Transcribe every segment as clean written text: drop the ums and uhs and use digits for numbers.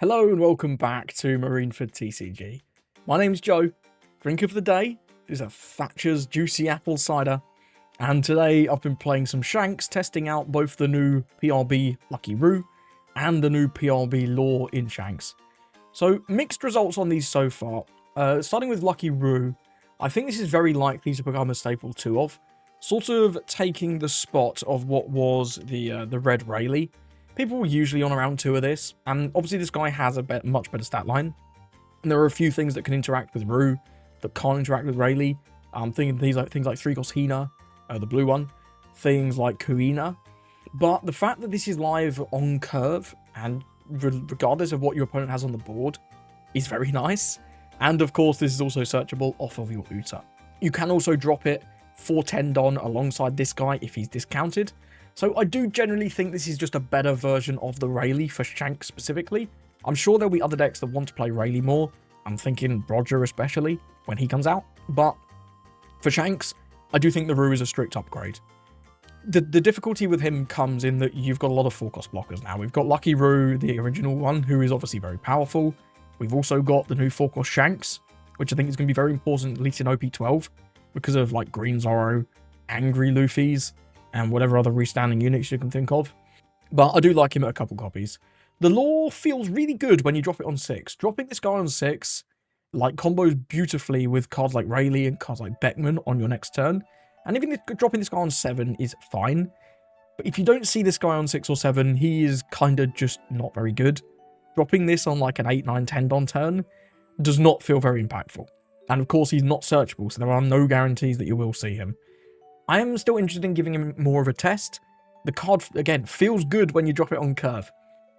Hello and welcome back to Marineford TCG. My name's Joe. Drink of the day is a Thatcher's Juicy Apple Cider. And today I've been playing some Shanks, testing out both the new PRB Lucky Roux and the new PRB Lore in Shanks. So mixed results on these so far. Starting with Lucky Roux, I think this is very likely to become a staple 2 of. Sort of taking the spot of what was the Red Rayleigh. People were usually on around 2 of this, and obviously this guy has a much better stat line. And there are a few things that can interact with Roux that can't interact with Rayleigh. I'm thinking things like 3 cost Hina, the blue one, things like Kuina. But the fact that this is live on curve, and regardless of what your opponent has on the board, is very nice. And of course, this is also searchable off of your Uta. You can also drop it for 10 Don alongside this guy if he's discounted. So I do generally think this is just a better version of the Rayleigh for Shanks specifically. I'm sure there'll be other decks that want to play Rayleigh more. I'm thinking Roger especially when he comes out. But for Shanks, I do think the Roux is a strict upgrade. The difficulty with him comes in that you've got a lot of 4-cost blockers now. We've got Lucky Roux, the original one, who is obviously very powerful. We've also got the new 4-cost Shanks, which I think is going to be very important, at least in OP12, because of like Green Zoro, Angry Luffy's, and whatever other restanding units you can think of. But I do like him at a couple copies. The lore feels really good when you drop it on 6. Dropping this guy on 6, like, combos beautifully with cards like Rayleigh and cards like Beckman on your next turn. And even if dropping this guy on 7 is fine. But if you don't see this guy on 6 or 7, he is kind of just not very good. Dropping this on like an 8, 9, 10 Don turn does not feel very impactful. And of course, he's not searchable, so there are no guarantees that you will see him. I am still interested in giving him more of a test. The card, again, feels good when you drop it on curve.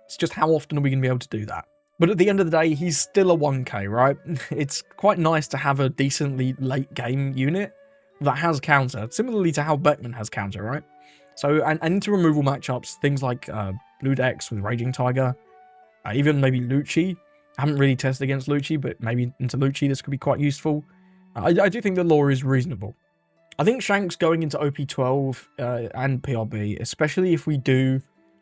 It's just how often are we going to be able to do that? But at the end of the day, he's still a 1k, right? It's quite nice to have a decently late game unit that has counter, similarly to how Beckman has counter, right? So, and into removal matchups, things like Blue decks with Raging Tiger, even maybe Lucci. I haven't really tested against Lucci, but maybe into Lucci this could be quite useful. I do think the lore is reasonable. I think Shanks going into OP12 and PRB, especially if we do,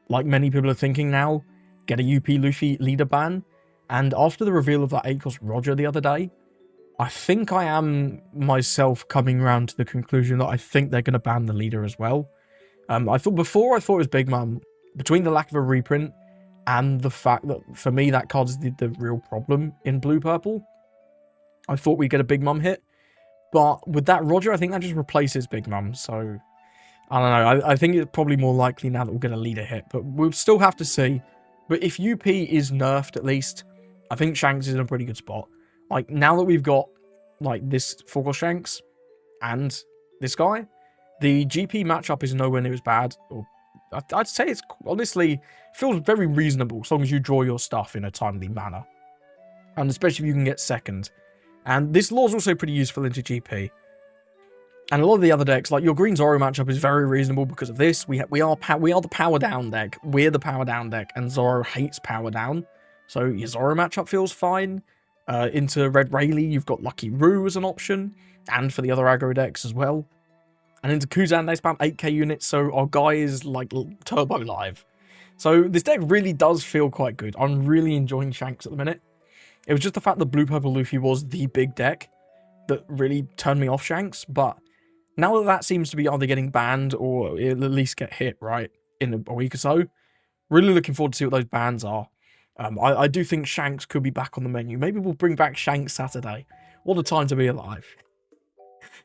like many people are thinking now, get a UP Luffy leader ban. And after the reveal of that 8-cost Roger the other day, I think I am myself coming around to the conclusion that I think they're going to ban the leader as well. I thought it was Big Mum. Between the lack of a reprint and the fact that, for me, that card is the real problem in blue-purple, I thought we'd get a Big Mum hit. But with that Roger, I think that just replaces Big Mum. So, I don't know. I think it's probably more likely now that we'll get a leader hit. But we'll still have to see. But if UP is nerfed, at least, I think Shanks is in a pretty good spot. Like, now that we've got, like, this 4-cost Shanks and this guy, the GP matchup is nowhere near as bad. Or I'd say it's, honestly, feels very reasonable as long as you draw your stuff in a timely manner. And especially if you can get second. And this lore is also pretty useful into GP. And a lot of the other decks, like your Green Zoro matchup, is very reasonable because of this. We are the power down deck. We're the power down deck, and Zoro hates power down. So your Zoro matchup feels fine. Into Red Rayleigh, you've got Lucky Roux as an option, and for the other aggro decks as well. And into Kuzan, they spam 8k units, so our guy is like turbo live. So this deck really does feel quite good. I'm really enjoying Shanks at the minute. It was just the fact that Blue-Purple Luffy was the big deck that really turned me off Shanks, but now that seems to be either getting banned or it'll at least get hit, right, in a week or so, really looking forward to see what those bans are. I do think Shanks could be back on the menu. Maybe we'll bring back Shanks Saturday. What a time to be alive.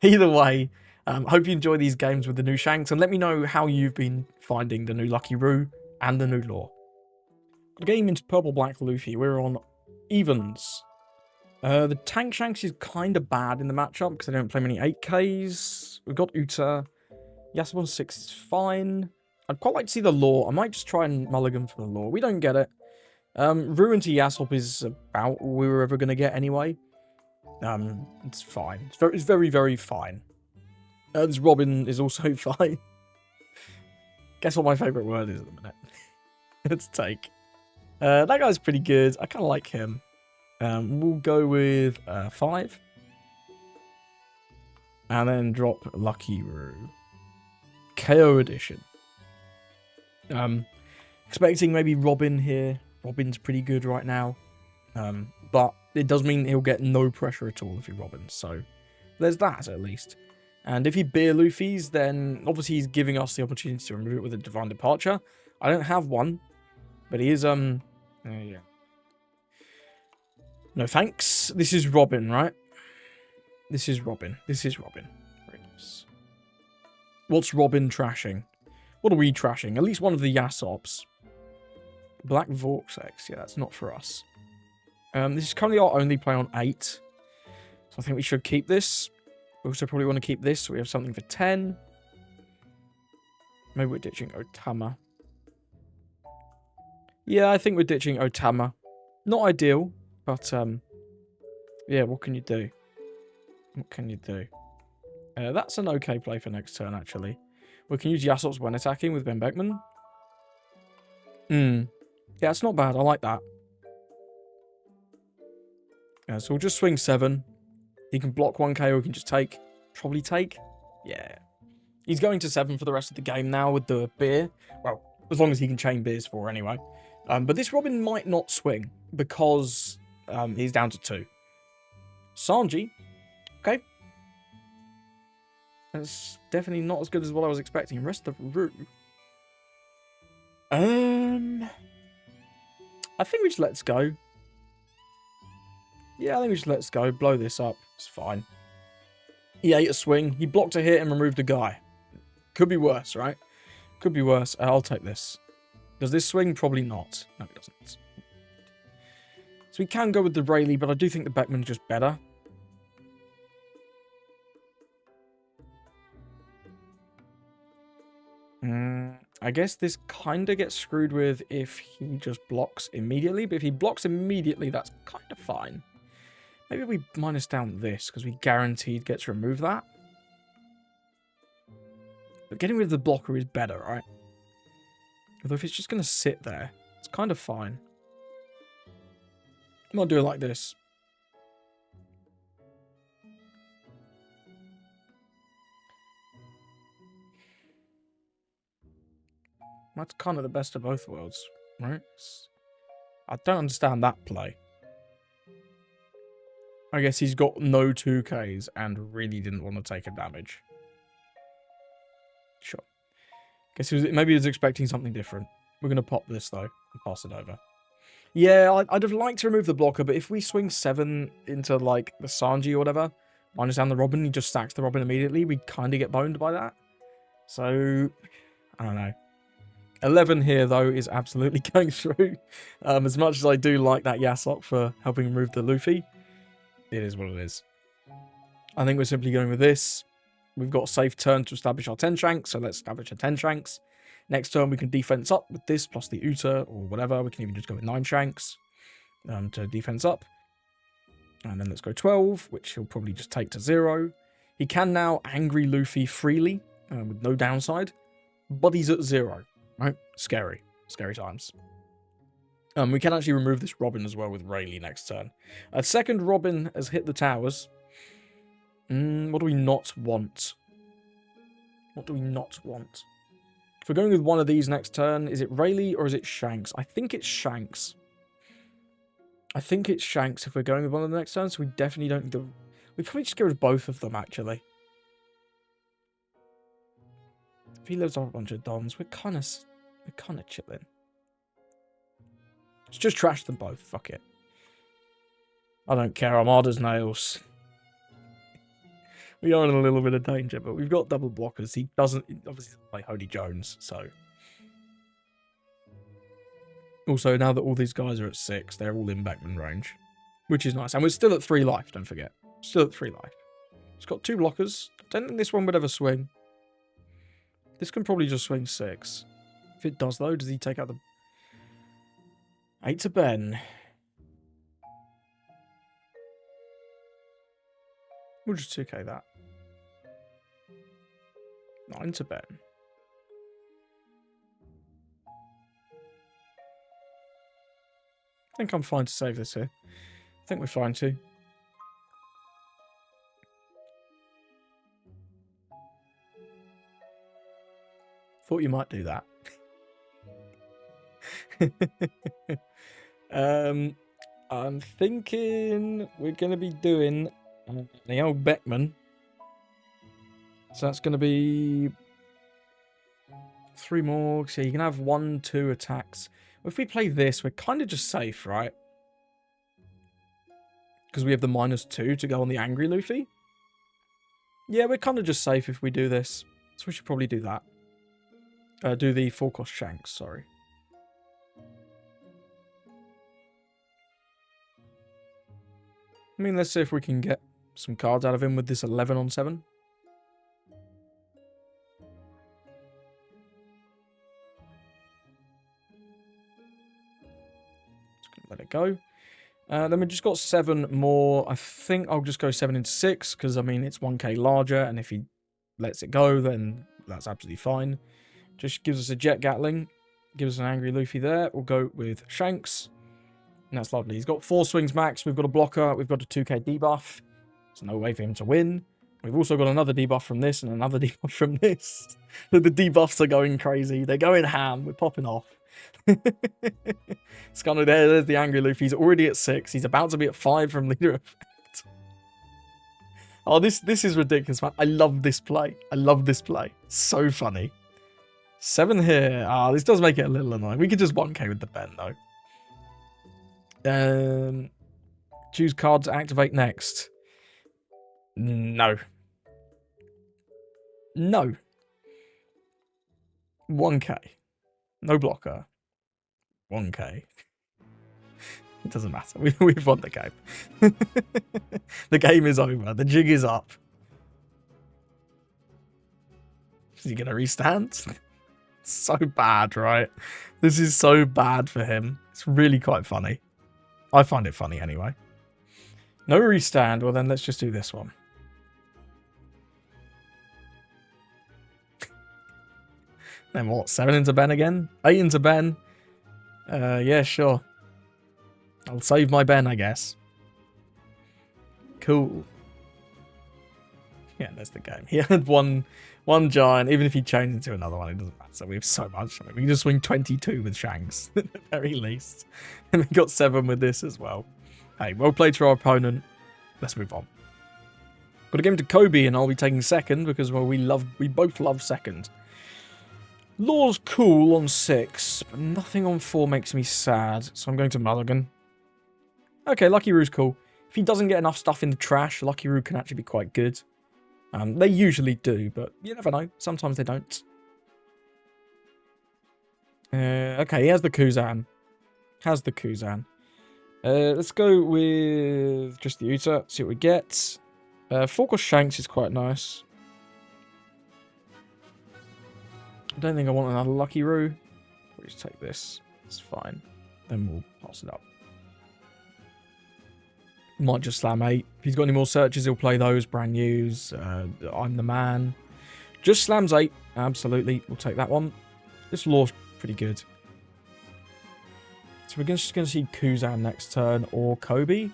Either way, hope you enjoy these games with the new Shanks, and let me know how you've been finding the new Lucky Roux and the new lore. The game into Purple-Black Luffy, we're on evens. The tank Shanks is kind of bad in the matchup because they don't play many 8Ks. We've got Uta. Yasubon 6 is fine. I'd quite like to see the lore. I might just try and mulligan for the lore. We don't get it. Ruin to Yasop is about all we were ever going to get anyway. It's fine. It's very, very fine. This Robin is also fine. Guess what my favourite word is at the minute? Let's take. That guy's pretty good. I kind of like him. We'll go with 5. And then drop Lucky Roux. KO edition. Expecting maybe Robin here. Robin's pretty good right now. But it does mean he'll get no pressure at all if he Robins. So there's that at least. And if he Beer Luffy's, then obviously he's giving us the opportunity to remove it with a Divine Departure. I don't have one, but he is, yeah. No thanks. This is Robin, right? This is Robin. This is Robin. What's Robin trashing? What are we trashing? At least one of the Yasops. Black Vortex. Yeah, that's not for us. This is currently our only play on 8. So I think we should keep this. We also probably want to keep this so we have something for 10. Maybe we're ditching Otama. Yeah, I think we're ditching Otama. Not ideal, but yeah, what can you do? What can you do? That's an okay play for next turn, actually. We can use Yasops when attacking with Ben Beckman. Yeah, it's not bad. I like that. Yeah, so we'll just swing 7. He can block 1k or he can just take. Probably take. Yeah. He's going to 7 for the rest of the game now with the beer. Well, as long as he can chain beers for anyway. But this Robin might not swing because he's down to 2. Sanji. Okay. That's definitely not as good as what I was expecting. Rest of Roux. I think we just let's go. Yeah, I think we just let's go. Blow this up. It's fine. He ate a swing. He blocked a hit and removed a guy. Could be worse, right? Could be worse. I'll take this. Does this swing? Probably not. No, it doesn't. So we can go with the Rayleigh, but I do think the Beckman's just better. I guess this kind of gets screwed with if he just blocks immediately. But if he blocks immediately, that's kind of fine. Maybe we minus down this because we guaranteed get to remove that. But getting rid of the blocker is better, right? Although if it's just going to sit there, it's kind of fine. I might do it like this. That's kind of the best of both worlds, right? I don't understand that play. I guess he's got no 2Ks and really didn't want to take a damage. Sure. Guess maybe he was expecting something different. We're going to pop this, though, and pass it over. Yeah, I'd have liked to remove the blocker, but if we swing 7 into, like, the Sanji or whatever, minus down the Robin, he just stacks the Robin immediately, we kind of get boned by that. So, I don't know. 11 here, though, is absolutely going through. As much as I do like that Yasop for helping remove the Luffy, it is what it is. I think we're simply going with this. We've got a safe turn to establish our 10 Shanks, so let's establish a 10 Shanks. Next turn, we can defense up with this, plus the Uta, or whatever. We can even just go with 9 Shanks to defense up. And then let's go 12, which he'll probably just take to 0. He can now angry Luffy freely, with no downside, but he's at 0. Right? Scary. Scary times. We can actually remove this Robin as well with Rayleigh next turn. A second Robin has hit the towers. What do we not want? What do we not want? If we're going with one of these next turn, is it Rayleigh or is it Shanks? I think it's Shanks. I think it's Shanks if we're going with one of the next turn, so we definitely don't need to... We probably just get rid of both of them, actually. If he lives off a bunch of dons, we're kind of chilling. Let's just trash them both. Fuck it. I don't care. I'm hard as nails. We are in a little bit of danger, but we've got double blockers. He obviously doesn't play Holy Jones, so. Also, now that all these guys are at 6, they're all in Beckman range, which is nice. And we're still at 3 life, don't forget. Still at 3 life. It's got 2 blockers. I don't think this one would ever swing. This can probably just swing 6. If it does, though, does he take out the... 8 to Ben. We'll just 2k that. 9 to Ben. I think I'm fine to save this here. I think we're fine too. Thought you might do that. I'm thinking we're going to be doing the old Beckman. So that's going to be 3 more. So you can have 1, 2 attacks. If we play this, we're kind of just safe, right? Because we have the -2 to go on the Angry Luffy. Yeah, we're kind of just safe if we do this. So we should probably do that. Do the 4-cost Shanks, sorry. I mean, let's see if we can get some cards out of him with this 11 on 7. Just gonna let it go. Then we just got 7 more. I think I'll just go 7 into 6, because, I mean, it's 1k larger, and if he lets it go, then that's absolutely fine. Just gives us a Jet Gatling. Gives us an Angry Luffy there. We'll go with Shanks. And that's lovely. He's got 4 swings max. We've got a blocker. We've got a 2k debuff. There's no way for him to win. We've also got another debuff from this and another debuff from this. The debuffs are going crazy. They're going ham. We're popping off. It's kind of there. There's the Angry Luffy. He's already at 6. He's about to be at 5 from Leader Effect. Oh, this is ridiculous, man. I love this play. I love this play. So funny. 7 here. Ah, this does make it a little annoying. We could just 1k with the Ben, though. Choose card to activate next. No. No. 1k. No blocker. 1k. It doesn't matter. We've won the game. The game is over. The jig is up. Is he going to restand? So bad, right? This is so bad for him. It's really quite funny. I find it funny anyway. No restand. Well, then let's just do this one. Then what? 7 into Ben again? 8 into Ben? Yeah, sure. I'll save my Ben, I guess. Cool. Yeah, that's the game. He had one giant. Even if he changed into another one, it doesn't matter. We have so much. I mean, we can just swing 22 with Shanks, at the very least. And we got 7 with this as well. Hey, well played to our opponent. Let's move on. Got to give him to Koby, and I'll be taking second because, well, we both love second. Law's cool on 6, but nothing on 4 makes me sad, so I'm going to Mulligan. Okay, Lucky Roux's cool. If he doesn't get enough stuff in the trash, Lucky Roux can actually be quite good. They usually do, but you never know. Sometimes they don't. Okay, he has the Kuzan. Let's go with just the Uta, see what we get. 4-cost Shanks is quite nice. I don't think I want another Lucky Roux. We'll just take this. It's fine. Then we'll pass it up. Might just slam 8. If he's got any more searches, he'll play those. Brand news. I'm the man. Just slams 8. Absolutely. We'll take that one. This law's pretty good. So we're just going to see Kuzan next turn or Koby.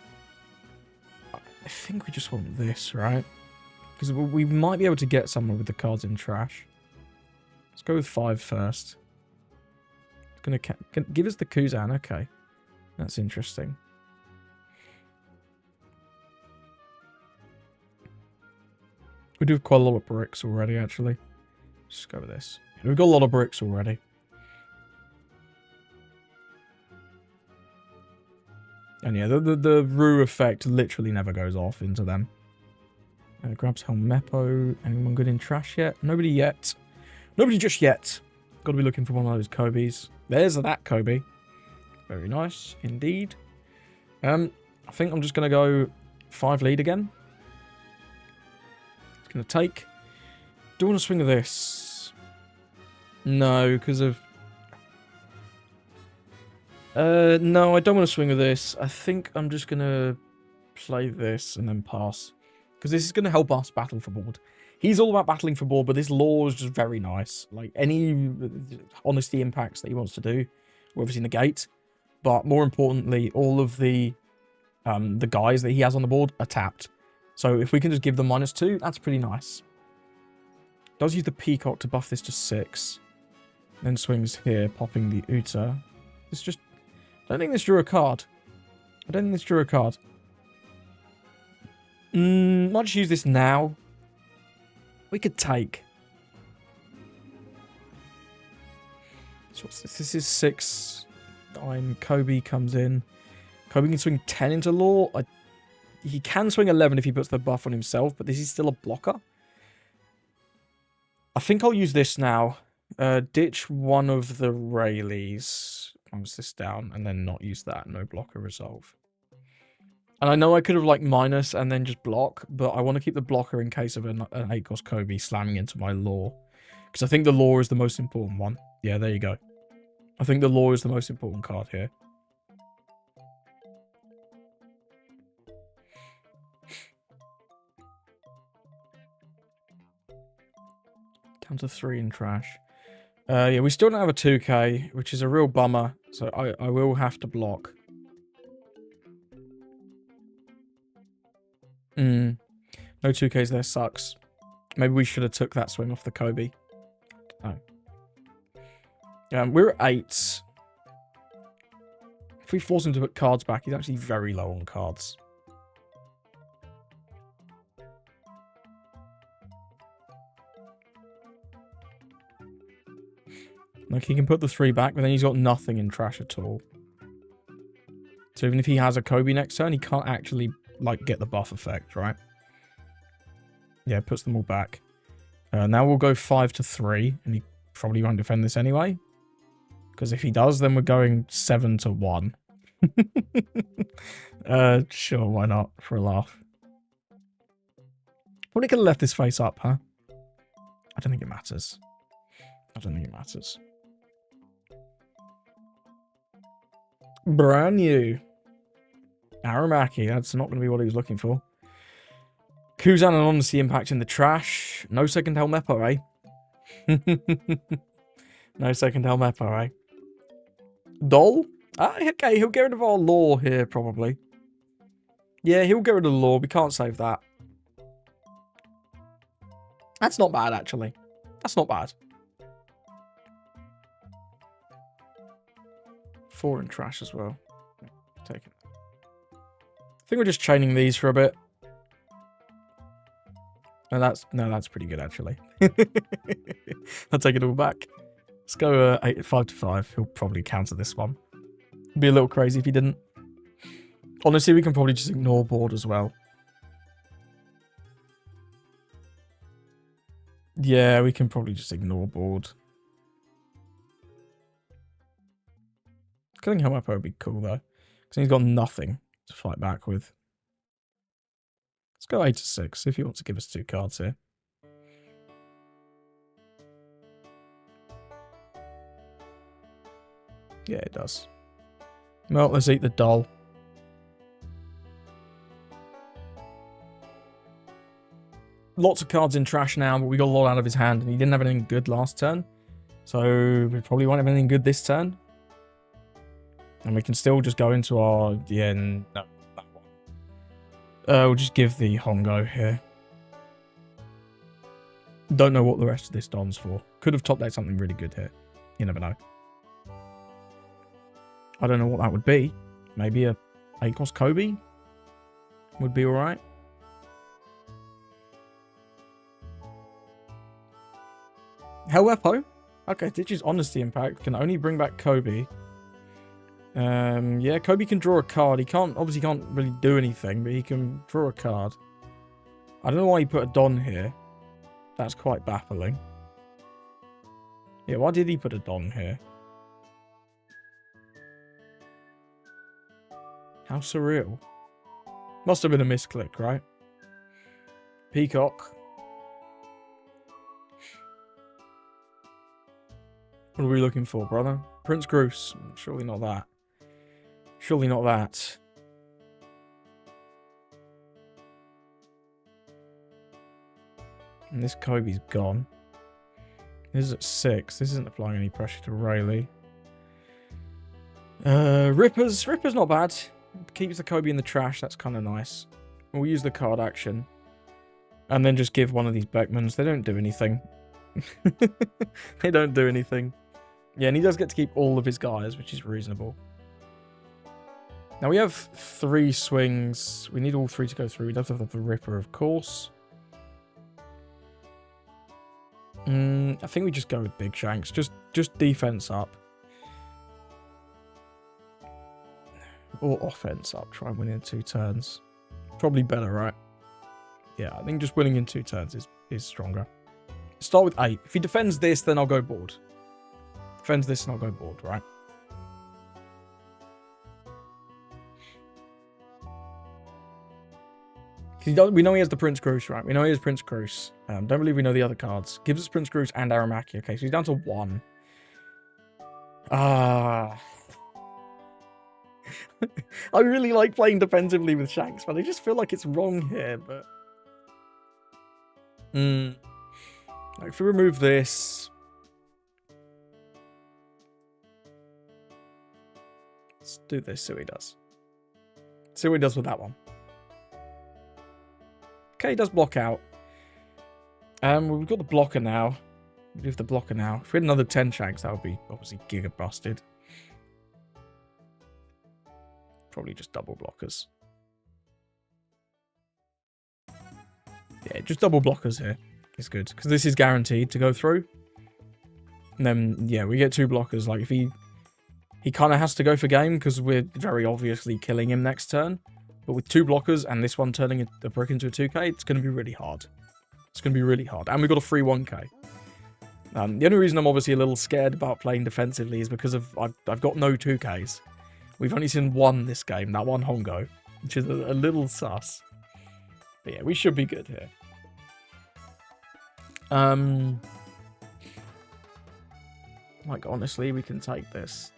I think we just want this, right? Because we might be able to get someone with the cards in trash. Let's go with 5 first. It's going to give us the Kuzan. Okay. That's interesting. We do have quite a lot of bricks already, actually. Just go with this. We've got a lot of bricks already. And yeah, the Roux effect literally never goes off into them. Grabs Helmeppo. Anyone good in trash yet? Nobody yet. Nobody just yet. Got to be looking for one of those Kobys. There's that Koby. Very nice indeed. I think I'm just going to go 5 lead again. It's going to take. Do I want to swing of this? No, because of... no, I don't want to swing with this. I think I'm just going to play this and then pass. Because this is going to help us battle for board. He's all about battling for board, but this law is just very nice. Like, any honesty impacts that he wants to do, we obviously negate. But more importantly, all of the guys that he has on the board are tapped. So if we can just give them -2, that's pretty nice. Does use the Peacock to buff this to 6. Then swings here, popping the Uta. It's just... I don't think this drew a card. Might just use this now. We could take. So what's this? This is 6, 9. Koby comes in. Koby can swing 10 into law. He can swing 11 if he puts the buff on himself, but this is still a blocker. I think I'll use this now. Ditch one of the Rayleighs. Bounce this down and then not use that. No blocker resolve. And I know I could have like minus and then just block, but I want to keep the blocker in case of an 8-cost Koby slamming into my law. Because I think the law is the most important one. Yeah, there you go. I think the law is the most important card here. Down to 3 in trash. Yeah, we still don't have a 2k, which is a real bummer. So I will have to block. No 2ks there, sucks. Maybe we should have took that swing off the Koby. Oh. We're at 8. If we force him to put cards back, he's actually very low on cards. Like, he can put the 3 back, but then he's got nothing in trash at all. So even if he has a Koby next turn, he can't actually, like, get the buff effect, right? Yeah, puts them all back. Now we'll go 5 to 3, and he probably won't defend this anyway. Because if he does, then we're going 7 to 1. Sure, why not? For a laugh. Probably could have left this face up, huh? I don't think it matters. Brand new. Aramaki. That's not going to be what he was looking for. Kuzan and Honesty Impact in the trash. No second Helmeppo, eh? No second Helmeppo, eh? Doll? Ah, okay, he'll get rid of our law here, probably. Yeah, he'll get rid of the law. We can't save that. That's not bad, actually. That's not bad. 4 in trash as well. Take it. I think we're just chaining these for a bit. No, that's pretty good actually. I'll take it all back. Let's go 5 to 5. He'll probably counter this one. Be a little crazy if he didn't. Honestly, we can probably just ignore board as well. Yeah, we can probably just ignore board. Killing him up would be cool though, because he's got nothing to fight back with. Let's go 8 to 6 if he wants to give us 2 cards here. Yeah, it does. Well, let's eat the doll. Lots of cards in trash now, but we got a lot out of his hand, and he didn't have anything good last turn. So we probably won't have anything good this turn. And we can still just go into our... Yeah, no, that one. We'll just give the Hongo here. Don't know what the rest of this Don's for. Could have top decked something really good here. You never know. I don't know what that would be. Maybe a 8-cost Koby would be alright. Helwepo. Okay, Ditch's Honesty Impact can only bring back Koby. Yeah, Koby can draw a card. He obviously can't really do anything, but he can draw a card. I don't know why he put a Don here. That's quite baffling. Yeah, why did he put a Don here? How surreal. Must have been a misclick, right? Peacock. What are we looking for, brother? Prince Roux. Surely not that. Surely not that. And this Koby's gone. This is at 6. This isn't applying any pressure to Rayleigh. Ripper's not bad. Keeps the Koby in the trash. That's kind of nice. We'll use the card action. And then just give one of these Beckmans. They don't do anything. They don't do anything. Yeah, and he does get to keep all of his guys, which is reasonable. Now we have 3 swings. We need all 3 to go through. We don't have the Ripper, of course. I think we just go with Big Shanks. Just defense up. Or offense up. Try and win in 2 turns. Probably better, right? Yeah, I think just winning in 2 turns is stronger. Start with 8. If he defends this, then I'll go board. Defends this and I'll go board, right? We know he has the Prince Cruise, right? We know he has Prince Cruise. Don't believe we know the other cards. Gives us Prince Cruise and Aramaki. Okay, so he's down to 1. I really like playing defensively with Shanks, but I just feel like it's wrong here, but... If we remove this... Let's do this, see what he does. See what he does with that one. Okay, he does block out. We've got the blocker now. We have the blocker now. If we had another 10 Shanks, that would be obviously giga busted. Probably just double blockers. Yeah, just double blockers here. It's good. Because this is guaranteed to go through. And then, yeah, we get 2 blockers. Like, if he kind of has to go for game because we're very obviously killing him next turn. But with 2 blockers and this one turning a brick into a 2k, it's going to be really hard. It's going to be really hard. And we've got a free 1k. The only reason I'm obviously a little scared about playing defensively is because I've got no 2ks. We've only seen 1 this game, that one Hongo, which is a little sus. But yeah, we should be good here. Like, honestly, we can take this.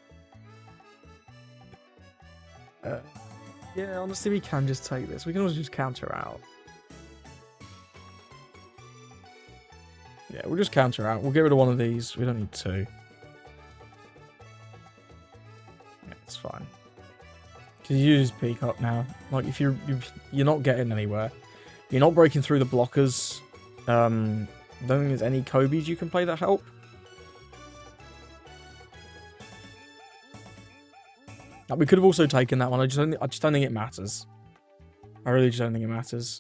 Yeah, honestly, we can just take this. We can also just counter out. Yeah, we'll just counter out. We'll get rid of one of these. We don't need 2. Yeah, it's fine. Because you use peak up now. Like, if you're not getting anywhere. You're not breaking through the blockers. I don't think there's any Kobys you can play that help. We could have also taken that one. I just don't think it matters. I really just don't think it matters.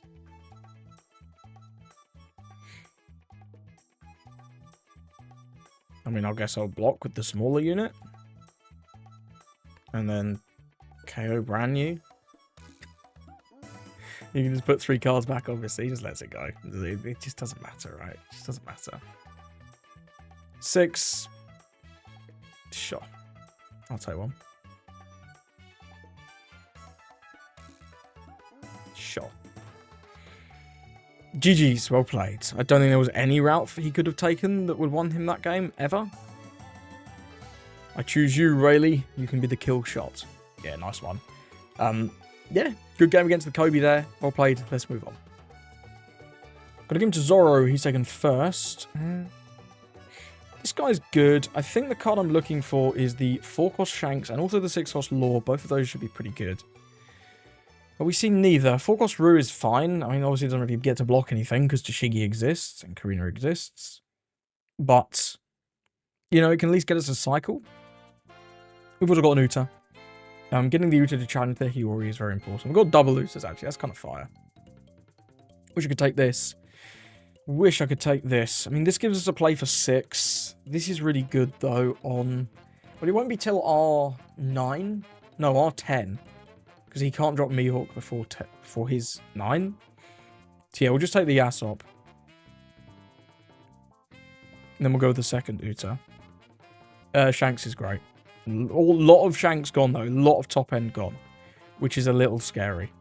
I mean, I guess I'll block with the smaller unit. And then KO brand new. You can just put 3 cards back, obviously. He just lets it go. It just doesn't matter, right? It just doesn't matter. 6. Sure. I'll take 1. Sure. GG's, well played. I don't think there was any route he could have taken that would won him that game, ever. I choose you, Rayleigh. You can be the kill shot. Yeah, nice one. Yeah, good game against the Koby there. Well played. Let's move on. Gotta give him to Zoro. He's taken first. This guy's good. I think the card I'm looking for is the 4-cost Shanks and also the 6-cost Law. Both of those should be pretty good. But we see neither. 4-cost Roux is fine. I mean, obviously it doesn't really get to block anything because Tashigi exists and Karina exists. But, you know, it can at least get us a cycle. We've also got an Uta. Getting the Uta to challenge the Hiyori is very important. We've got double Utas, actually. That's kind of fire. Wish I could take this. Wish I could take this. I mean, this gives us a play for 6. This is really good, though, on... But it won't be till R9? No, R10. Because he can't drop Mihawk before his 9. So yeah, we'll just take the Yasop. And then we'll go with the second Uta. Shanks is great. A lot of Shanks gone, though. A lot of top end gone. Which is a little scary.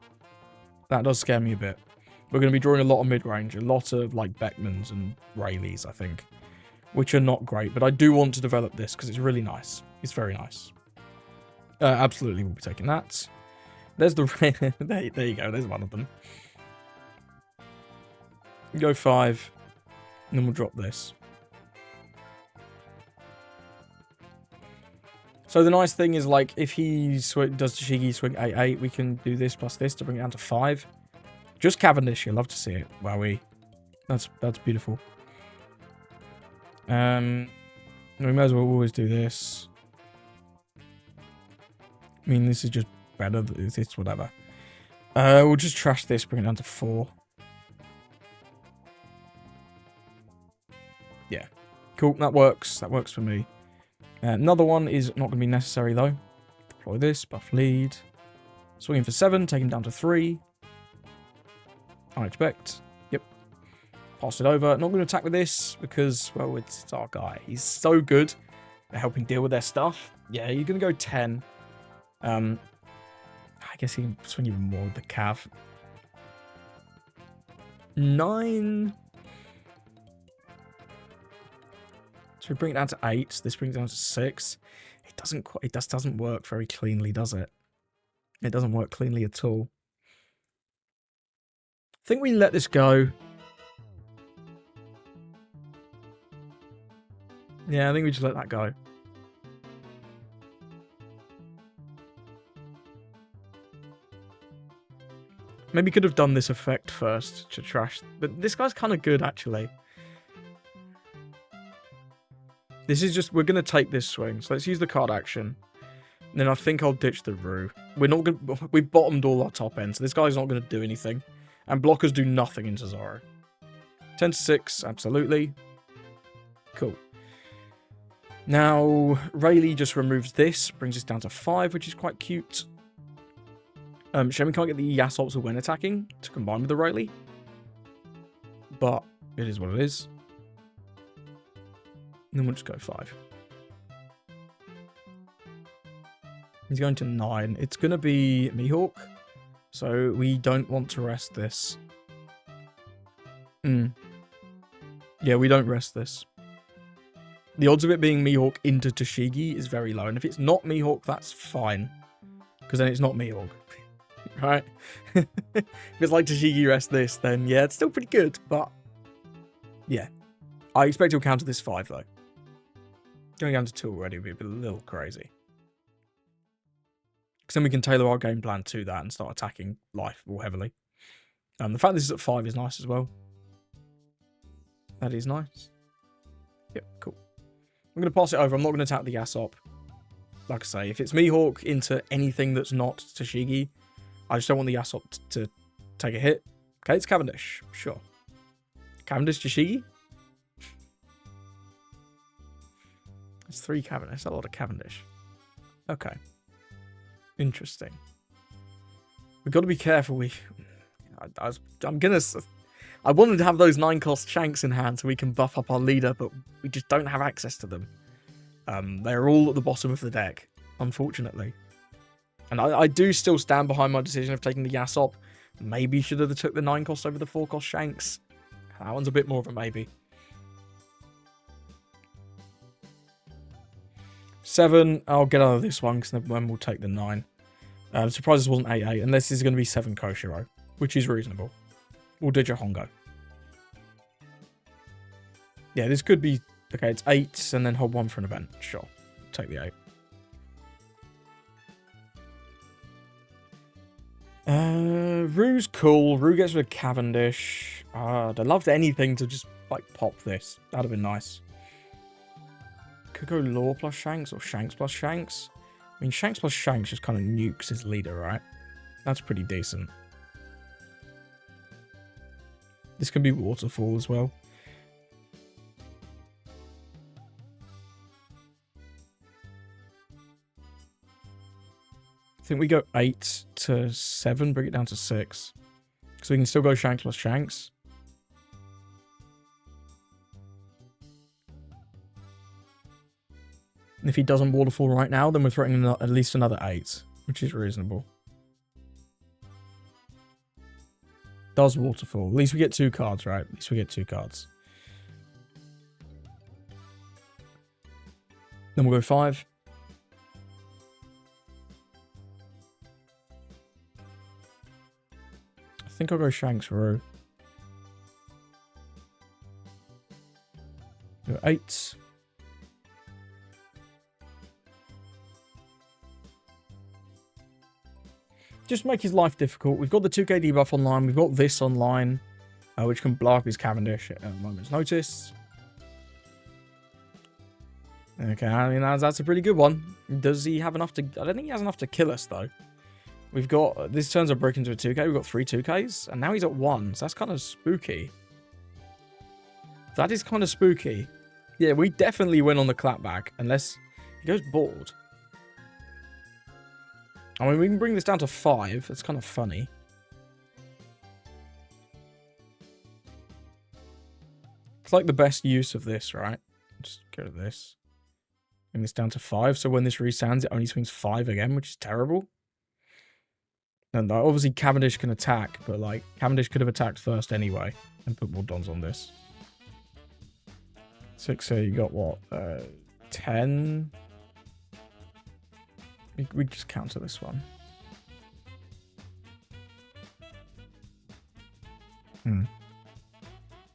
That does scare me a bit. We're going to be drawing a lot of mid-range. A lot of, like, Beckmans and Rayleighs, I think. Which are not great. But I do want to develop this because it's really nice. It's very nice. Absolutely, we'll be taking that. There's the... there you go. There's one of them. Go 5. And then we'll drop this. So the nice thing is, like, if he does Tashigi swing 8-8, we can do this plus this to bring it down to 5. Just Cavendish. You'll love to see it. Wowee. That's beautiful. We may as well always do this. I mean, this is just better. It's whatever. We'll just trash this, bring it down to 4. Yeah. Cool, that works. That works for me. Another one is not going to be necessary, though. Deploy this, buff lead. Swinging for 7, take him down to 3. I expect. Yep. Pass it over. Not going to attack with this because, well, it's our guy. He's so good at helping deal with their stuff. Yeah, you're going to go 10. I guess he can swing even more with the cav. 9. So we bring it down to 8. This brings it down to 6. It doesn't work very cleanly, does it? It doesn't work cleanly at all. I think we let this go. Yeah, I think we just let that go. Maybe could have done this effect first to trash. But this guy's kind of good, actually. This is just... We're going to take this swing. So let's use the card action. And then I think I'll ditch the Roux. We're not going to... We've bottomed all our top end. So this guy's not going to do anything. And blockers do nothing into Zoro. 10 to 6. Absolutely. Cool. Now, Rayleigh just removes this. Brings us down to 5, which is quite cute. Shame we can't get the Yasops when attacking to combine with the Rayleigh. But it is what it is. And then we'll just go 5. He's going to 9. It's going to be Mihawk. So we don't want to rest this. Yeah, we don't rest this. The odds of it being Mihawk into Tashigi is very low. And if it's not Mihawk, that's fine. Because then it's not Mihawk. Right? If it's like Tashigi rest this, then yeah, it's still pretty good. But yeah. I expect he'll counter this 5, though. Going down to 2 already would be a little crazy. Because then we can tailor our game plan to that and start attacking life more heavily. The fact this is at 5 is nice as well. That is nice. Yep, cool. I'm going to pass it over. I'm not going to attack the Yasop. Like I say, if it's Mihawk into anything that's not Tashigi, I just don't want the Yasop to take a hit. Okay, it's Cavendish. Sure. Cavendish Tashigi? It's 3 Cavendish. That's a lot of Cavendish. Okay. Interesting. We've got to be careful. I wanted to have those 9-cost Shanks in hand so we can buff up our leader, but we just don't have access to them. They're all at the bottom of the deck, unfortunately. And I do still stand behind my decision of taking the Yasop. Maybe should have took the 9-cost over the 4-cost Shanks. That one's a bit more of a maybe. 7, I'll get out of this one because then we'll take the 9. I'm surprised this wasn't 8-8, unless this is going to be 7 Koshiro, which is reasonable. We'll ditch a Hongo. Yeah, this could be... Okay, it's 8, and then hold 1 for an event. Sure. Take the 8. Roux's cool. Roux gets rid of Cavendish. I'd have loved anything to just, like, pop this. That'd have been nice. Could go Law plus Shanks, or Shanks plus Shanks. I mean, Shanks plus Shanks just kind of nukes his leader, right? That's pretty decent. This can be Waterfall as well. I think we go 8 to 7, bring it down to 6. Because we can still go Shanks plus Shanks. And if he doesn't Waterfall right now, then we're threatening at least another 8, which is reasonable. Does Waterfall. At least we get 2 cards, right? At least we get 2 cards. Then we'll go 5. I think I'll go Shanks Roux. Go 8. Just make his life difficult. We've got the 2k debuff online. We've got this online, which can blow up his Cavendish at a moment's notice. Okay, I mean, that's a pretty good one. Does he have enough to... I don't think he has enough to kill us, though. We've got... This turns our brick into a 2k. We've got 3 2ks. And now he's at 1. So that's kind of spooky. That is kind of spooky. Yeah, we definitely win on the clapback. Unless he goes bored. I mean, we can bring this down to 5. It's kind of funny. It's like the best use of this, right? Just go to this. Bring this down to 5. So when this resounds, it only swings 5 again, which is terrible. And obviously Cavendish can attack, but like Cavendish could have attacked first anyway and put more dons on this. 6, so you got what? 10? We just counter this one.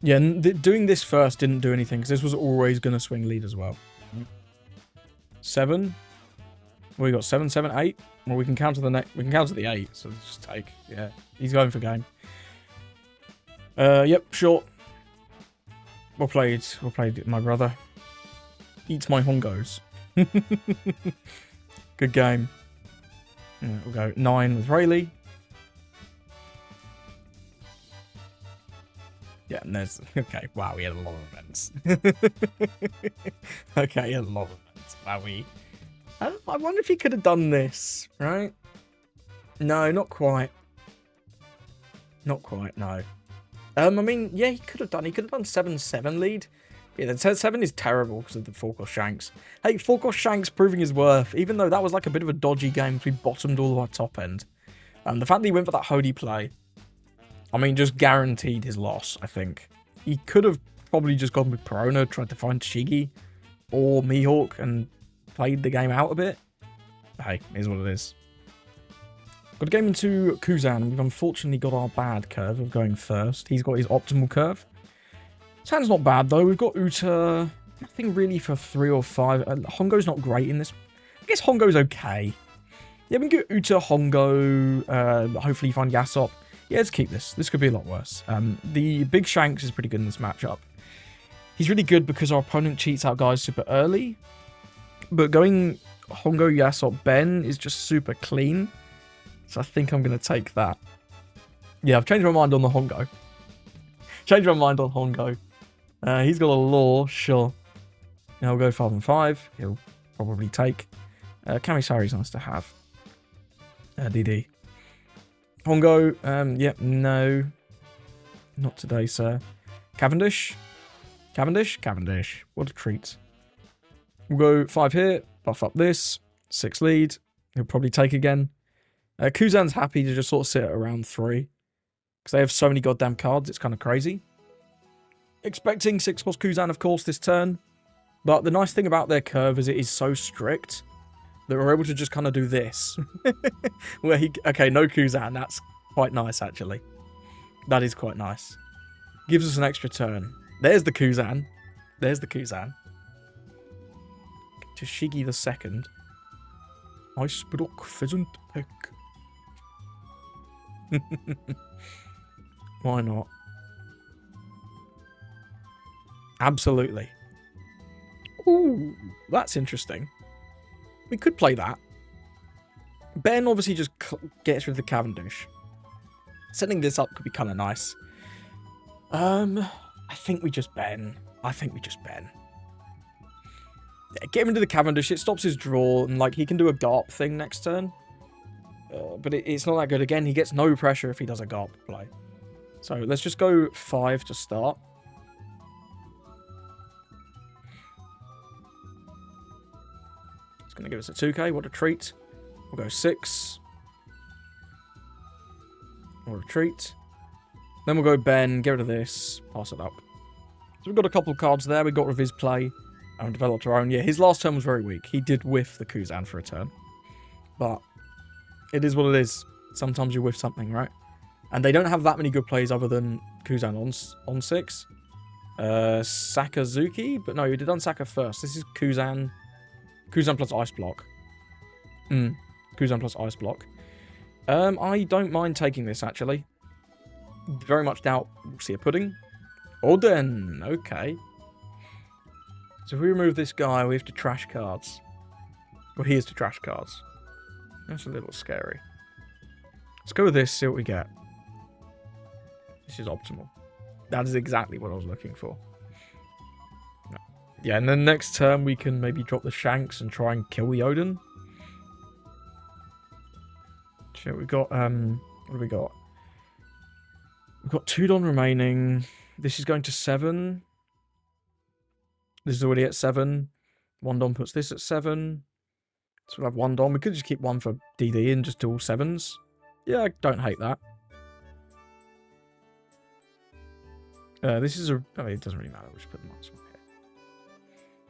Yeah, doing this first didn't do anything because this was always going to swing lead as well. 7. We got 7, 7, 8. Well, we can counter the next. We can counter the 8. So just take. Yeah, he's going for game. Yep, short. Well played. Well played, my brother. Eats my hongos. Good game. Yeah, we'll go 9 with Rayleigh. Yeah, and there's... Okay, wow, we had a lot of events. Okay, a lot of events. Wow, I wonder if he could have done this, right? No, not quite. Not quite, no. I mean, yeah, he could have done 7-7 lead. Yeah, the 7 is terrible because of the 4-cost Shanks. Hey, 4-cost Shanks proving his worth, even though that was like a bit of a dodgy game because we bottomed all of our top end. The fact that he went for that Hody play, I mean, just guaranteed his loss, I think. He could have probably just gone with Perona, tried to find Shigi or Mihawk and played the game out a bit. Hey, here's what it is. Got a game into Kuzan. We've unfortunately got our bad curve of going first. He's got his optimal curve. Sounds not bad, though. We've got Uta. Nothing really for 3 or 5. Hongo's not great in this. I guess Hongo's okay. Yeah, we can get Uta, Hongo. Hopefully find Yasop. Yeah, let's keep this. This could be a lot worse. The big Shanks is pretty good in this matchup. He's really good because our opponent cheats out guys super early. But going Hongo, Yasop, Ben is just super clean. So I think I'm going to take that. Yeah, I've changed my mind on the Hongo. Changed my mind on Hongo. He's got a law, sure. Now we'll go 5 and 5. He'll probably take. Kamisari's nice to have. DD. Hongo, yep, no. Not today, sir. Cavendish. Cavendish? Cavendish. What a treat. We'll go 5 here. Buff up this. 6 lead. He'll probably take again. Kuzan's happy to just sort of sit at around 3. Because they have so many goddamn cards, it's kind of crazy. Expecting 6-cost Kuzan, of course, this turn. But the nice thing about their curve is it is so strict that we're able to just kind of do this. Where he... Okay, no Kuzan. That's quite nice, actually. That is quite nice. Gives us an extra turn. There's the Kuzan. There's the Kuzan. To Shigi the second. Icebrook Pheasant Peck. Why not? Absolutely. Ooh, that's interesting. We could play that. Ben obviously just gets rid of the Cavendish. Setting this up could be kind of nice. I think we just Ben. I think we just Ben. Yeah, get him into the Cavendish. It stops his draw, and like he can do a Garp thing next turn. But it's not that good. Again, he gets no pressure if he does a Garp play. So let's just go 5 to start. It's going to give us a 2k. What a treat. We'll go 6. What a treat. Then we'll go Ben, get rid of this, pass it up. So we've got a couple of cards there. We got rid of his play and developed our own. Yeah, his last turn was very weak. He did whiff the Kuzan for a turn. But it is what it is. Sometimes you whiff something, right? And they don't have that many good plays other than Kuzan on 6. Sakazuki? But no, he did Unsaka first. This is Kuzan. Kuzan plus Ice Block. Kuzan plus Ice Block. I don't mind taking this, actually. Very much doubt we'll see a pudding. Oden. Okay. So if we remove this guy, we have to trash cards. Well, he is to trash cards. That's a little scary. Let's go with this, see what we get. This is optimal. That is exactly what I was looking for. Yeah, and then next turn we can maybe drop the Shanks and try and kill the Odin. Shit, we've got, what do we got? We've got 2 Don remaining. This is going to 7. This is already at 7. 1 Don puts this at 7. So we'll have 1 Don. We could just keep 1 for DD and just do all 7s. Yeah, I don't hate that. This is a... I mean, it doesn't really matter. We'll just put the minus 1 here.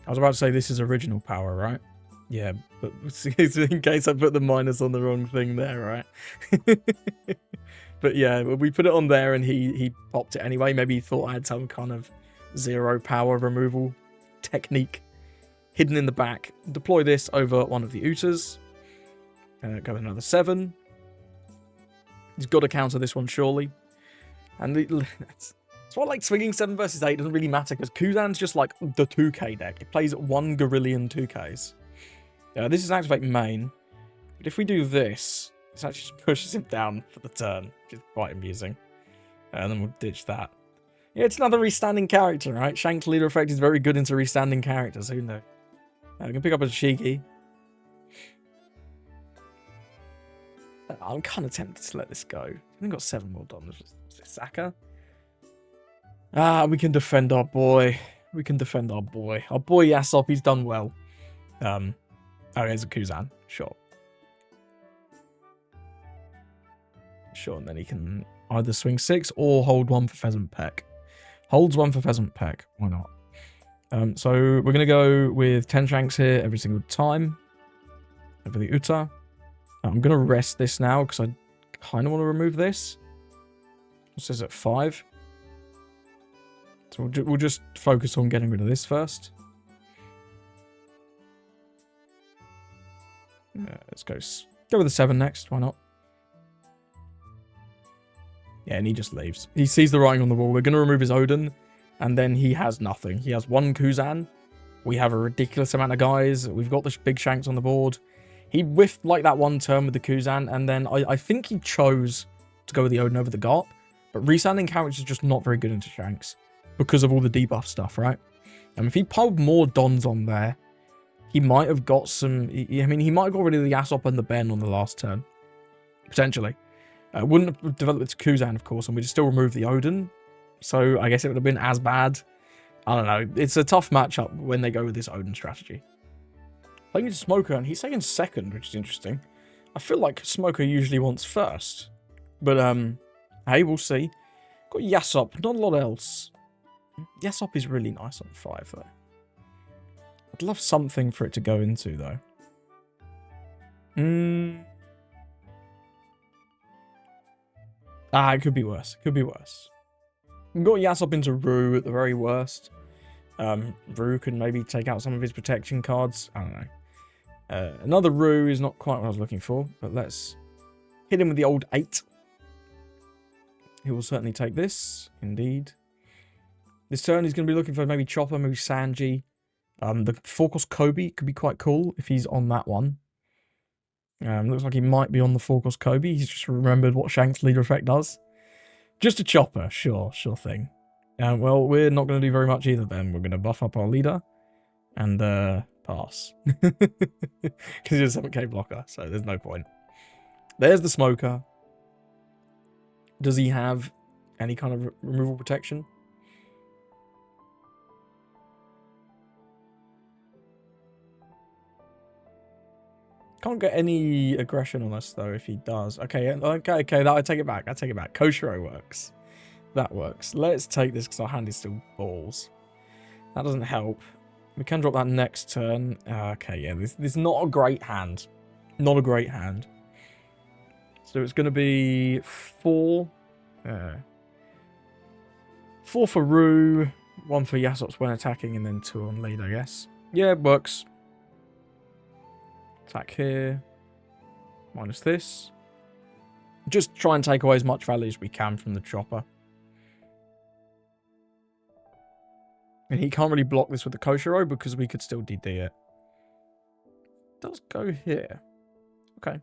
I was about to say this is original power, right? Yeah, but in case I put the minus on the wrong thing there, right? But yeah, we put it on there and he popped it anyway. Maybe he thought I had some kind of 0 power removal technique hidden in the back. Deploy this over one of the Utas. Go with another 7. He's got to counter this one, surely. And it's why I like swinging 7 versus 8. It doesn't really matter because Kuzan's just like the 2k deck. It plays 1 Gorillion 2ks. This is activate main. But if we do this, this actually just pushes him down for the turn, which is quite amusing. And then we'll ditch that. Yeah, it's another restanding character, right? Shanks leader effect is very good into restanding characters. Who knows? We can pick up a Shiki. I'm kind of tempted to let this go. We've got 7 more done. Is it Saka? We can defend our boy. We can defend our boy. Our boy Yasop, he's done well. Oh, here's a Kuzan. Sure. Sure, and then he can either swing 6 or hold 1 for Pheasant Peck. Holds 1 for Pheasant Peck. Why not? So we're going to go with 10 Shanks here every single time. Over the Uta. I'm going to rest this now because I kind of want to remove this. This is at 5. So we'll just focus on getting rid of this first. Let's go with the 7 next. Why not? Yeah, and he just leaves. He sees the writing on the wall. We're going to remove his Odin, and then he has nothing. He has 1 Kuzan. We have a ridiculous amount of guys. We've got the big Shanks on the board. He whiffed like that 1 turn with the Kuzan, and then I think he chose to go with the Odin over the Garp. But resanding characters is just not very good into Shanks because of all the debuff stuff, right? If he piled more Dons on there, he might have got some... I mean, he might have got rid of the Yasop and the Ben on the last turn. Potentially. Wouldn't have developed it to Kuzan, of course, and we'd still remove the Odin. So I guess it would have been as bad. I don't know. It's a tough matchup when they go with this Odin strategy. Playing into Smoker, and he's taking 2nd, which is interesting. I feel like Smoker usually wants 1st. But, hey, we'll see. Got Yasop, not a lot else. Yasop is really nice on 5, though. I'd love something for it to go into, though. It could be worse. It could be worse. We've got Yasop into Roux at the very worst. Roux could maybe take out some of his protection cards. I don't know. Another Roux is not quite what I was looking for, but let's hit him with the old 8. He will certainly take this, indeed. This turn he's going to be looking for maybe Chopper, maybe Sanji. The 4-cost Koby could be quite cool if he's on that one. Looks like he might be on the 4-cost Koby. He's just remembered what Shanks leader effect does. Just a Chopper, sure thing. Well, we're not going to do very much either then. We're going to buff up our leader and pass. Because he's a 7k blocker, so there's no point. There's the Smoker. Does he have any kind of removal protection? Can't get any aggression on us though if he does. Okay, I take it back. I take it back. Koshiro works. That works. Let's take this because our hand is still balls. That doesn't help. We can drop that next turn. Okay, yeah, this is not a great hand. Not a great hand. So it's going to be 4. 4 for Roux, 1 for Yasop's when attacking, and then 2 on lead, I guess. Yeah, it works. Attack here. Minus this. Just try and take away as much value as we can from the Chopper. And he can't really block this with the Koshiro because we could still DD it. It does go here. Okay.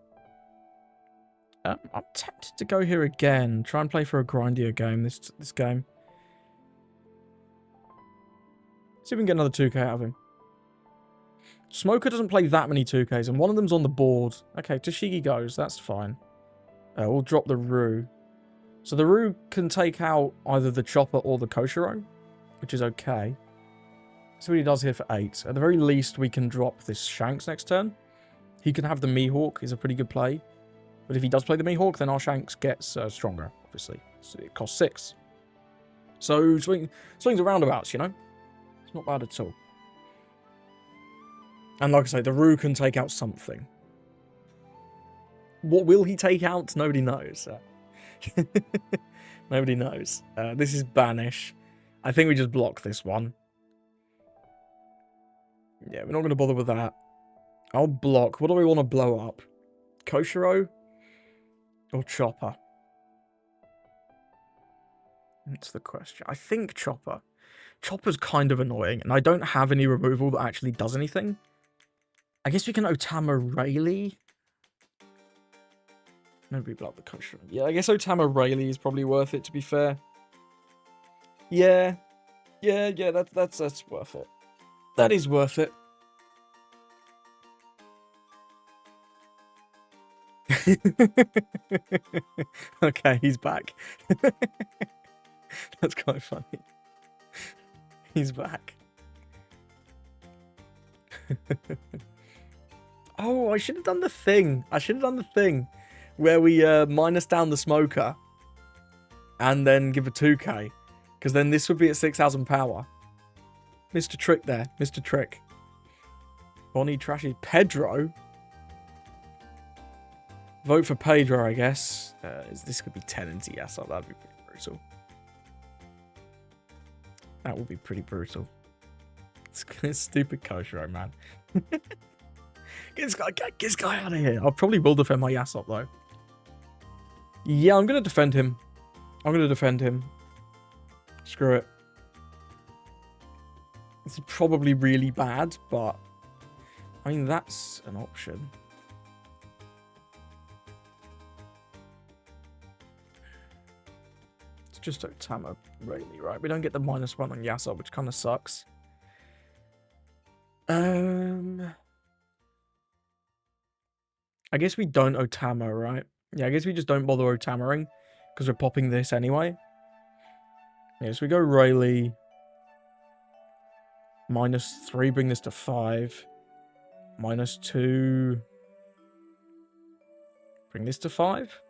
I'm tempted to go here again. Try and play for a grindier game this game. See if we can get another 2k out of him. Smoker doesn't play that many 2ks, and one of them's on the board. Okay, Toshigi goes. That's fine. We'll drop the Roux. So the Roux can take out either the Chopper or the Koshiro, which is okay. So what he does here for 8. At the very least, we can drop this Shanks next turn. He can have the Mihawk, is a pretty good play. But if he does play the Mihawk, then our Shanks gets stronger, obviously. So it costs 6. So swings and roundabouts, you know? It's not bad at all. And like I say, the Roux can take out something. What will he take out? Nobody knows. Nobody knows. This is Banish. I think we just block this one. Yeah, we're not going to bother with that. I'll block. What do we want to blow up? Koshiro or Chopper? That's the question. I think Chopper. Chopper's kind of annoying, and I don't have any removal that actually does anything. I guess we can Otama Rayleigh. Nobody block the Koshiro. Yeah, I guess Otama Rayleigh is probably worth it, to be fair. Yeah, that's worth it. That is worth it. Okay, he's back. That's quite funny. He's back. Oh, I should have done the thing. I should have done the thing where we minus down the Smoker and then give a 2k. Because then this would be at 6,000 power. Mr. Trick there. Mr. Trick. Bonnie Trashy. Pedro. Vote for Pedro, I guess. This could be 10 into Yasuo. That'd be pretty brutal. That would be pretty brutal. It's stupid Koshiro, man. Get this guy out of here. I probably will defend my Yasuo, though. Yeah, I'm going to defend him. Screw it. It's probably really bad, but I mean, that's an option. It's just Otama Rayleigh, right? We don't get the -1 on Yasuo, which kind of sucks. I guess we don't Otama, right? Yeah, I guess we just don't bother Otamaring because we're popping this anyway. Yeah, so we go Rayleigh. -3, bring this to 5. -2. Bring this to 5.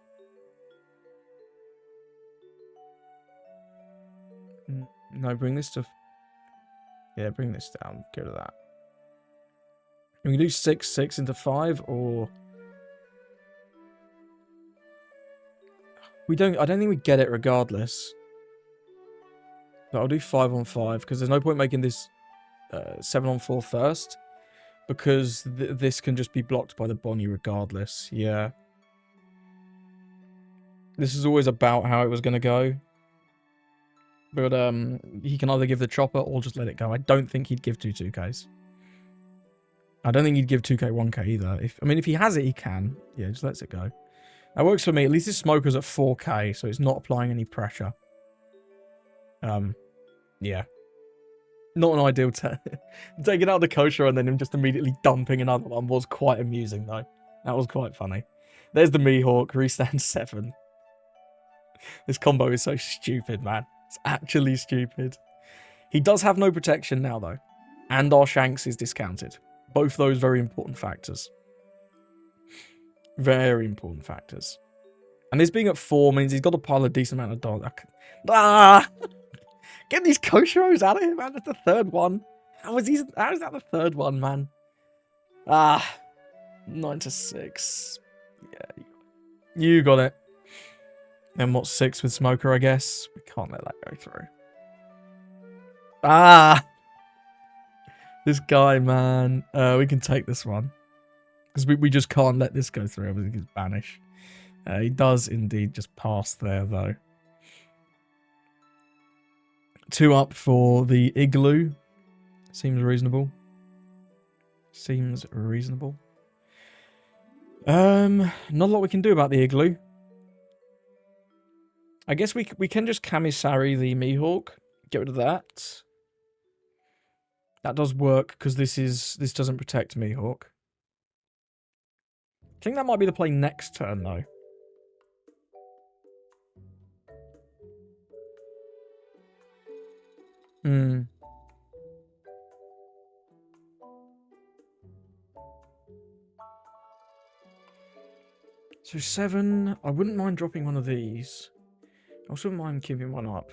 No, bring this to... Yeah, bring this down. Go to that. We can do 6 into 5, or... I don't think we get it regardless. So I'll do 5 on 5, because there's no point making this 7 on 4 first. Because this can just be blocked by the Bonnie regardless. Yeah. This is always about how it was going to go. But he can either give the Chopper or just let it go. I don't think he'd give 2Ks. I don't think he'd give 2K, 1K either. If he has it, he can. Yeah, just lets it go. That works for me. At least his Smoker's at 4K, so it's not applying any pressure. Yeah. Not an ideal taking out the Koshiro and then him just immediately dumping another one was quite amusing, though. That was quite funny. There's the Mihawk, restand 7. This combo is so stupid, man. It's actually stupid. He does have no protection now, though. And our Shanks is discounted. Both those very important factors. Very important factors. And this being at 4 means he's got to pile a decent amount of dollars. Ah! Get these Koshiros out of here, man. That's the 3rd one. How is that the 3rd one, man? Ah. 9 to 6. Yeah. You got it. Then what's 6 with Smoker, I guess? We can't let that go through. Ah! This guy, man. We can take this one. Because we just can't let this go through. Everything is banished. He does indeed just pass there, though. 2 up for the Igloo. Seems reasonable. Seems reasonable. Not a lot we can do about the Igloo. I guess we can just Kamisari the Mihawk. Get rid of that. That does work because this doesn't protect Mihawk. I think that might be the play next turn though. So 7, I wouldn't mind dropping one of these. I also wouldn't mind keeping one up.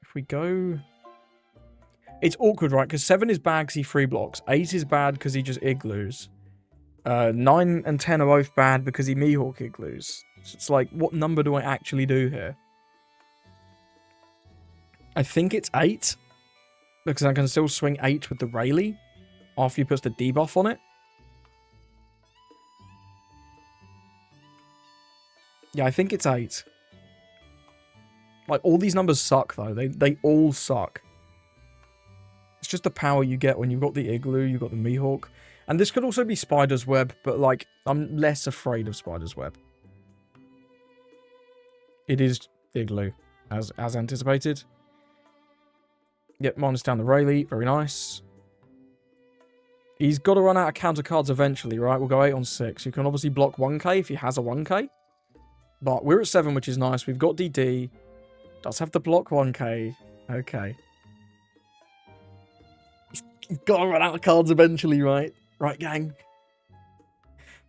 If we go... It's awkward, right? Because 7 is bad because he free blocks. 8 is bad because he just igloos. 9 and 10 are both bad because he Mihawk igloos. So it's like, what number do I actually do here? I think it's 8. Because I can still swing 8 with the Rayleigh after he puts the debuff on it. Yeah, I think it's 8. Like, all these numbers suck, though. They all suck. It's just the power you get when you've got the Igloo, you've got the Mihawk. And this could also be Spider's Web, but, like, I'm less afraid of Spider's Web. It is Igloo, as anticipated. Yep, minus down the Rayleigh. Very nice. He's got to run out of counter cards eventually, right? We'll go 8 on 6. You can obviously block 1k if he has a 1k. But we're at 7, which is nice. We've got DD. Does have to block 1k. Okay. He's got to run out of cards eventually, right? Right, gang?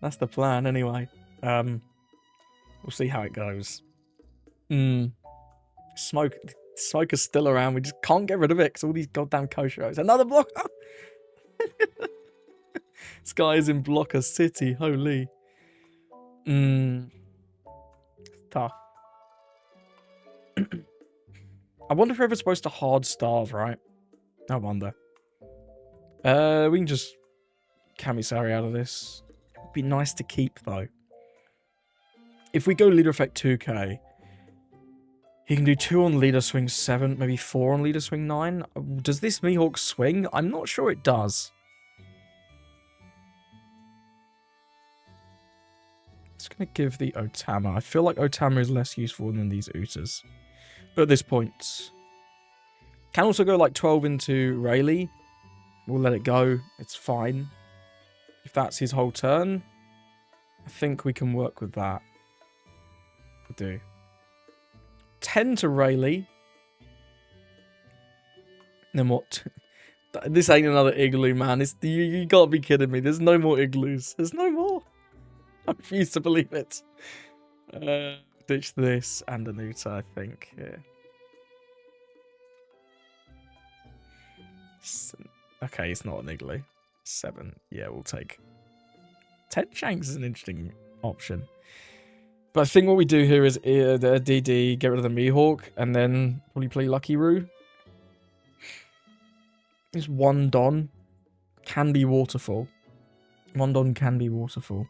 That's the plan, anyway. We'll see how it goes. Smoke is still around. We just can't get rid of it because all these goddamn Koshos. Another blocker! This guy is in Blocker City. Holy. Tough. I wonder if we're ever supposed to hard starve, right? I wonder. We can just Kamisari out of this. It'd be nice to keep, though. If we go leader effect 2k, he can do 2 on leader swing 7, maybe 4 on leader swing 9. Does this Mihawk swing? I'm not sure it does. It's going to give the Otama. I feel like Otama is less useful than these Utas at this point. Can also go like 12 into Rayleigh. We'll let it go. It's fine. If that's his whole turn, I think we can work with that. We'll do 10 to Rayleigh. Then what? This ain't another Igloo, man. You gotta be kidding me. There's no more Igloos. There's no more. I refuse to believe it. Ditch this and an Uta, I think. Yeah. Okay, it's not an Igloo. 7. Yeah, we'll take 10 Shanks is an interesting option. But I think what we do here is the DD, get rid of the Mihawk, and then probably play Lucky Roux. This 1 Don can be Waterfall. 1 Don can be Waterfall.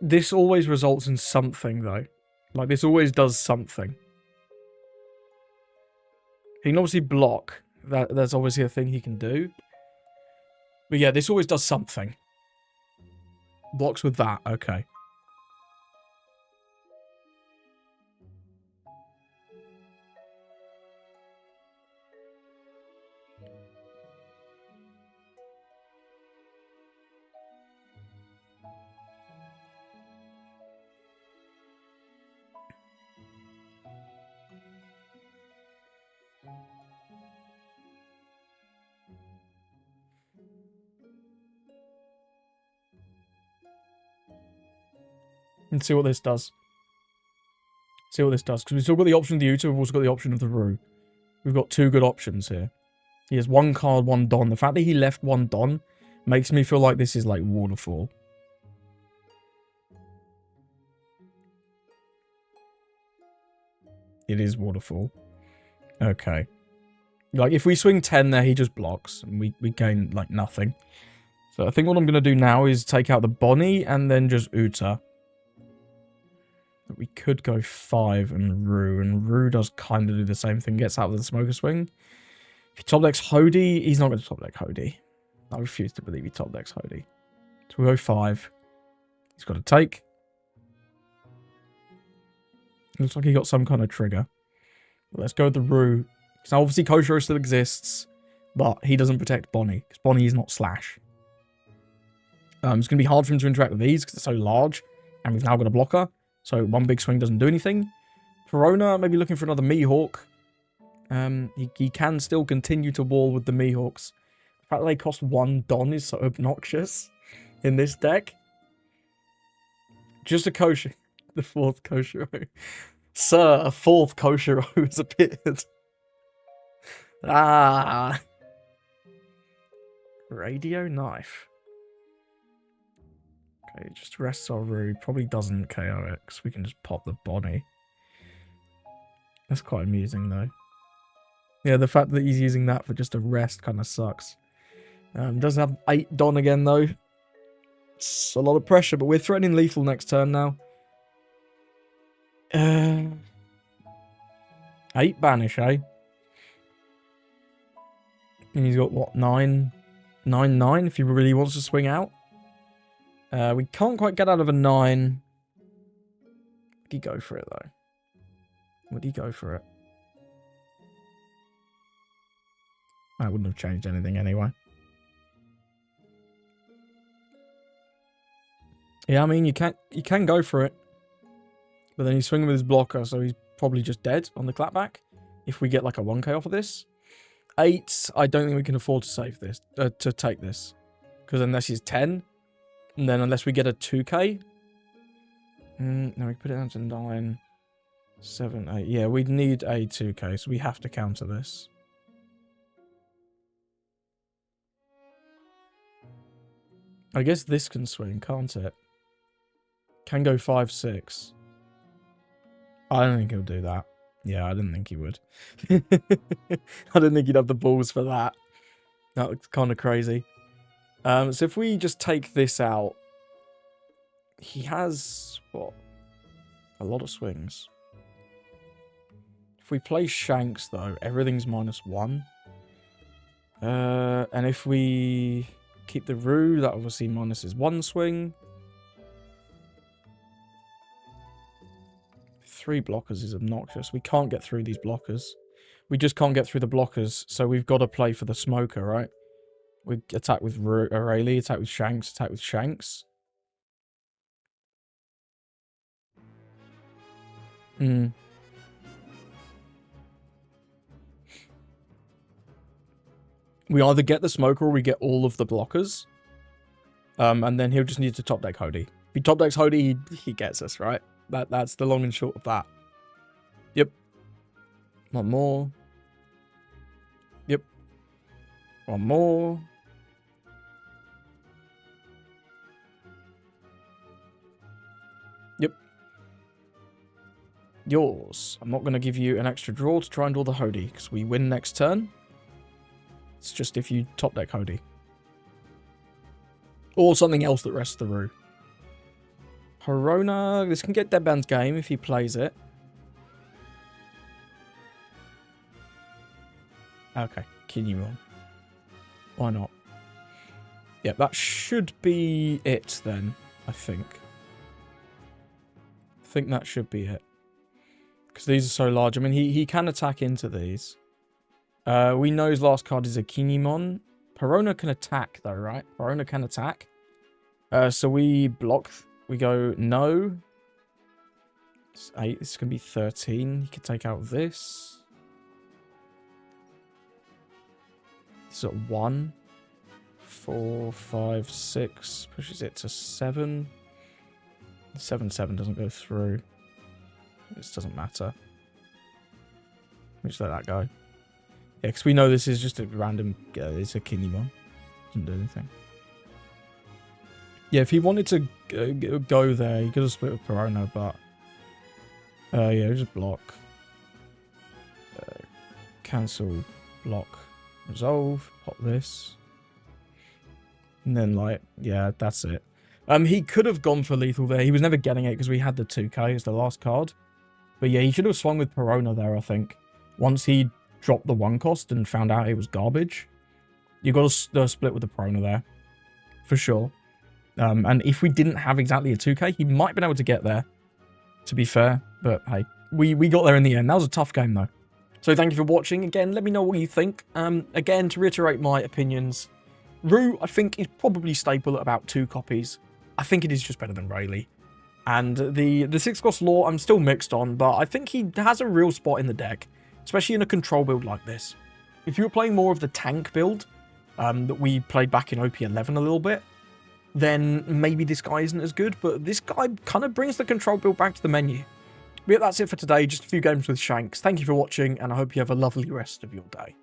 This always results in something, though. Like, this always does something. He can obviously block. That's obviously a thing he can do. But yeah, this always does something. Blocks with that, okay. And see what this does. See what this does. Because we've still got the option of the Uta, we've also got the option of the Roux. We've got 2 good options here. He has 1 card, 1 Don. The fact that he left 1 Don makes me feel like this is like Waterfall. It is Waterfall. Okay. Like, if we swing 10 there, he just blocks. And we gain, like, nothing. So I think what I'm going to do now is take out the Bonnie and then just Uta. But we could go 5 and Roux does kind of do the same thing, gets out with the Smoker Swing. If he top decks Hody, he's not going to top deck Hody. I refuse to believe he top decks Hody. So we go 5. He's got to take. Looks like he got some kind of trigger. Let's go with the Roux. So obviously Koshiro still exists, but he doesn't protect Bonnie, because Bonnie is not Slash. It's going to be hard for him to interact with these, because they're so large, and we've now got a blocker, so one big swing doesn't do anything. Verona, maybe looking for another Mihawk. He can still continue to wall with the Mihawks. The fact that they cost 1 Don is so obnoxious in this deck. Just a Koshiro. The 4th Koshiro. Sir, a 4th Koshiro has appeared. Ah. Radio Knife. Okay, just rests our Roux. Probably doesn't KO it, because we can just pop the body. That's quite amusing, though. Yeah, the fact that he's using that for just a rest kind of sucks. Does have 8 Don again, though. It's a lot of pressure, but we're threatening lethal next turn now. 8 banish, eh? And he's got, what, 9? 9 if he really wants to swing out. We can't quite get out of a 9. Would he go for it, though? Would he go for it? I wouldn't have changed anything anyway. Yeah, I mean, you can go for it. But then he's swinging with his blocker, so he's probably just dead on the clapback. If we get like a 1k off of this. 8, I don't think we can afford to save this, to take this. Because unless he's 10, and then unless we get a 2k. No, we put it down to 9, 7, 8. Yeah, we'd need a 2k, so we have to counter this. I guess this can swing, can't it? Can go 5, 6. I don't think he'll do that. Yeah, I didn't think he would. I didn't think he'd have the balls for that. That looks kind of crazy. So if we just take this out, he has, what? A lot of swings. If we play Shanks, though, everything's -1. And if we keep the Roux, that obviously minuses 1 swing. 3 blockers is obnoxious. We can't get through these blockers. We just can't get through the blockers, so we've got to play for the smoker, right? We attack with Rayleigh, attack with Shanks, attack with Shanks. We either get the smoker or we get all of the blockers. And then he'll just need to top deck Hody. If he top decks Hody, he gets us, right? That's the long and short of that. Yep. 1 more. Yep. 1 more. Yep. Yours. I'm not going to give you an extra draw to try and draw the Hody, because we win next turn. It's just if you top deck Hody. Or something else that rests the Roux. Verona, this can get Deadman's game if he plays it. Okay, Kinemon. Why not? Yeah, that should be it then, I think. I think that should be it. Because these are so large. I mean, he can attack into these. We know his last card is a Kinemon. Verona can attack though, right? Verona can attack. So we block... We go, no. It's 8. This is going to be 13. He could take out this. This is at 1. 4, 5, 6. Pushes it to 7. 7, 7 doesn't go through. This doesn't matter. Just let that go. Yeah, because we know this is just a random... it's a Kinemon. Doesn't do anything. Yeah, if he wanted to go there, he could have split with Verona, but... yeah, just block. Cancel, block, resolve, pop this. And then, like, yeah, that's it. He could have gone for lethal there. He was never getting it because we had the 2k as the last card. But yeah, he should have swung with Verona there, I think. Once he dropped the 1 cost and found out it was garbage. You got to split with the Prona there, for sure. And if we didn't have exactly a 2k, he might have been able to get there, to be fair. But hey, we got there in the end. That was a tough game, though. So thank you for watching. Again, let me know what you think. Again, to reiterate my opinions, Roux, I think, is probably staple at about 2 copies. I think it is just better than Rayleigh. And the 6 cost lore, I'm still mixed on, but I think he has a real spot in the deck, especially in a control build like this. If you were playing more of the tank build that we played back in OP11 a little bit, then maybe this guy isn't as good, but this guy kind of brings the control build back to the menu. But yeah, that's it for today. Just a few games with Shanks. Thank you for watching, and I hope you have a lovely rest of your day.